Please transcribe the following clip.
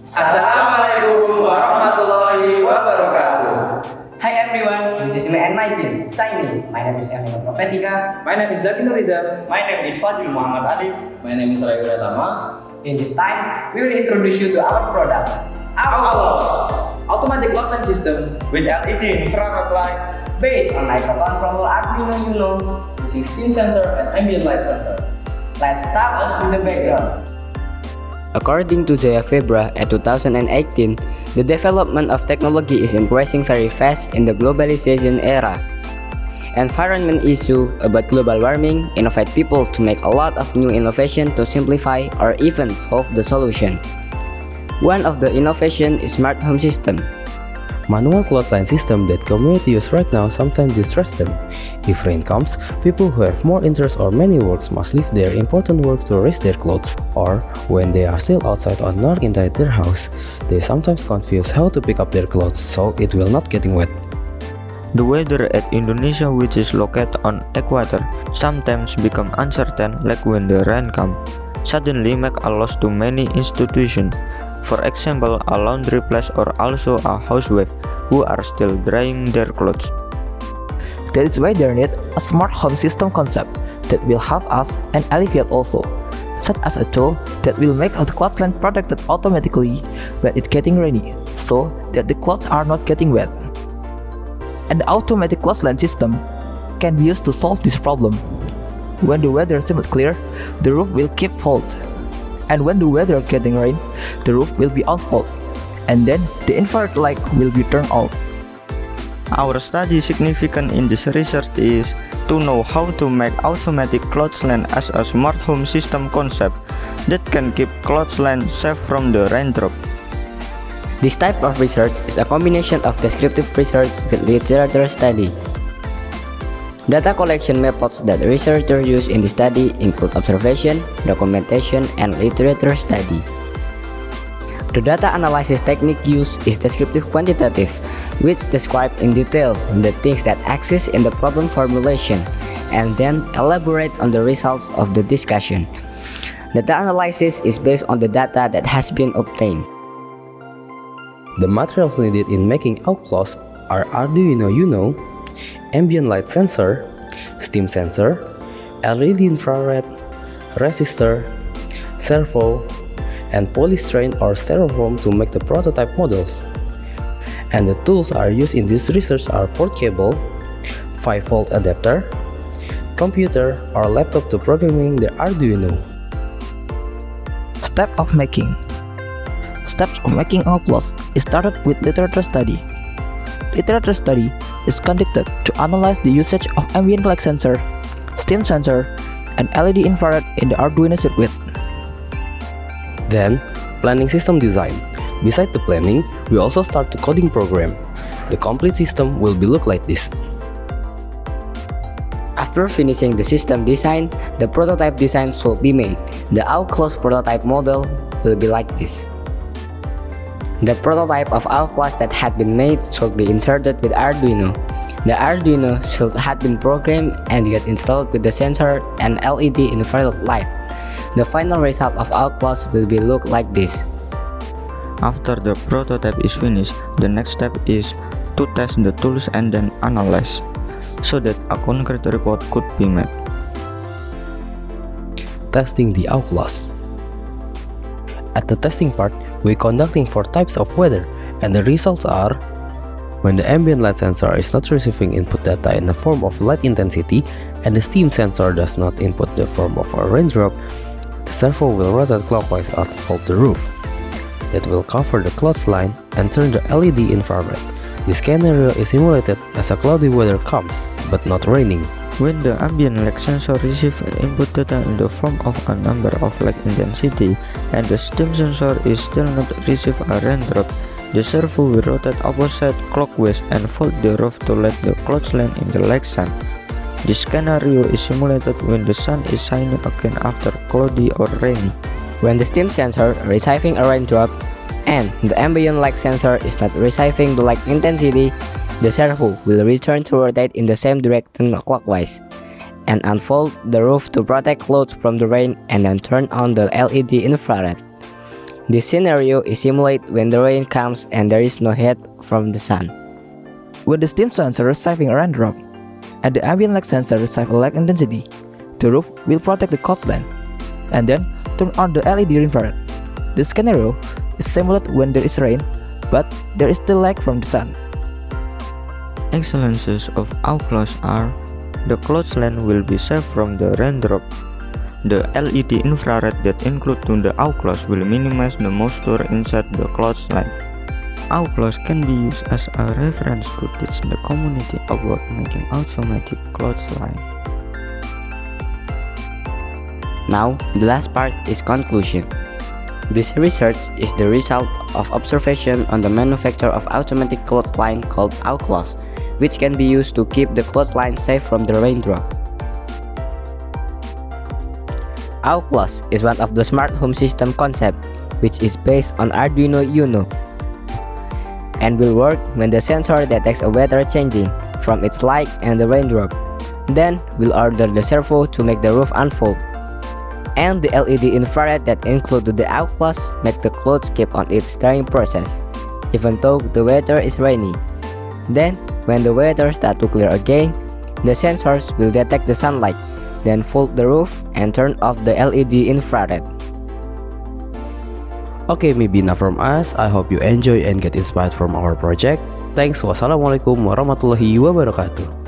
Assalamualaikum warahmatullahi wabarakatuh. Hi everyone, this is me and my team, Signing. My name is Emil Profetica. My name is Zakin Rizal. My name is Fadil Muhammad Ali. My name is Rayura Tama. In this time, we will introduce you to our product, AUCLOS, automatic clothesline system With LED infrared light. based on microcontroller Arduino Uno. Using steam sensor and ambient light sensor. Let's start with the background. According to the FEBRA at 2018, the development of technology is increasing very fast in the globalization era. Environment issue about global warming innovate people to make a lot of new innovation to simplify or even solve the solution. One of the innovation is smart home system. Manual clothesline system that community use right now sometimes distress them. If rain comes, people who have more interest or many works must leave their important work to raise their clothes. Or, when they are still outside or not inside their house, they sometimes confuse how to pick up their clothes so it will not getting wet. The weather at Indonesia, which is located on equator, sometimes become uncertain, like when the rain comes, suddenly make a loss to many institutions. For example, a laundry place or also a housewife who are still drying their clothes. That is why there need a smart home system concept that will help us and alleviate also, such as a tool that will make the clothesline protected automatically when it's getting rainy, so that the clothes are not getting wet. And the automatic clothesline system can be used to solve this problem. When the weather seems clear, the roof will keep cold. And when the weather getting rain, the roof will be on full, and then the infrared light will be turned off. Our study significant in this research is to know how to make automatic clothesline as a smart home system concept that can keep clothesline safe from the raindrop. This type of research is a combination of descriptive research with literature study. Data collection methods that researchers use in the study include observation, documentation, and literature study. The data analysis technique used is descriptive quantitative, which describes in detail the things that exist in the problem formulation, and then elaborate on the results of the discussion. Data analysis is based on the data that has been obtained. The materials needed in making AUCLOS are Arduino Uno, ambient light sensor, steam sensor, LED infrared, resistor, servo, and polystyrene or styrofoam to make the prototype models. And the tools are used in this research are port cable, 5-volt adapter, computer or laptop to programming the Arduino. Steps of making AUCLOS is started with literature study. Literature study is conducted to analyze the usage of ambient light sensor, steam sensor, and LED infrared in the Arduino circuit. Then, planning system design. Beside the planning, we also start the coding program. The complete system will be look like this. After finishing the system design, the prototype design should be made. The AUCLOS prototype model will be like this. The prototype of AUCLOS that had been made should be inserted with Arduino. The Arduino should have been programmed and get installed with the sensor and LED infrared light. The final result of AUCLOS will be look like this. After the prototype is finished, the next step is to test the tools and then analyze, so that a concrete report could be made. Testing the AUCLOS. At the testing part, we conducting 4 types of weather, and the results are: when the ambient light sensor is not receiving input data in the form of light intensity, and the steam sensor does not input the form of a raindrop, the servo will rotate clockwise out of the roof. That will cover the clothesline and turn the LED infrared. This scenario is simulated as a cloudy weather comes, but not raining. When the ambient light sensor receives input data in the form of a number of light intensity, and the steam sensor is still not receive a raindrop, the servo will rotate opposite clockwise and fold the roof to let the clothesline in the light sun. This scenario is simulated when the sun is shining again after cloudy or rainy. When the steam sensor receiving a raindrop and the ambient light sensor is not receiving the light intensity, the servo will return to rotate in the same direction clockwise and unfold the roof to protect clothes from the rain and then turn on the LED infrared. This scenario is simulated when the rain comes and there is no heat from the sun. When the steam sensor receiving a raindrop and the ambient light sensor receive a light intensity, the roof will protect the Clothesline and then turn on the LED infrared. This scenario is simulated when there is rain, but there is still light from the sun. Excellences of AUCLOS are: the Clothesline will be safe from the raindrop. The LED infrared that included in the AUCLOS will minimize the moisture inside the Clothesline. AUCLOS can be used as a reference to teach the community about making automatic Clothesline. Now, the last part is conclusion. This research is the result of observation on the manufacture of automatic clothesline called AUCLOS, which can be used to keep the clothesline safe from the raindrop. AUCLOS is one of the smart home system concept, which is based on Arduino Uno, and will work when the sensor detects a weather changing from its light and the raindrop. Then will order the servo to make the roof unfold. And the LED infrared that included the AUCLOS make the clothes keep on its drying process, even though the weather is rainy. Then, when the weather starts to clear again, the sensors will detect the sunlight, then fold the roof and turn off the LED infrared. Okay, maybe enough from us. I hope you enjoy and get inspired from our project. Thanks. Wassalamualaikum warahmatullahi wabarakatuh.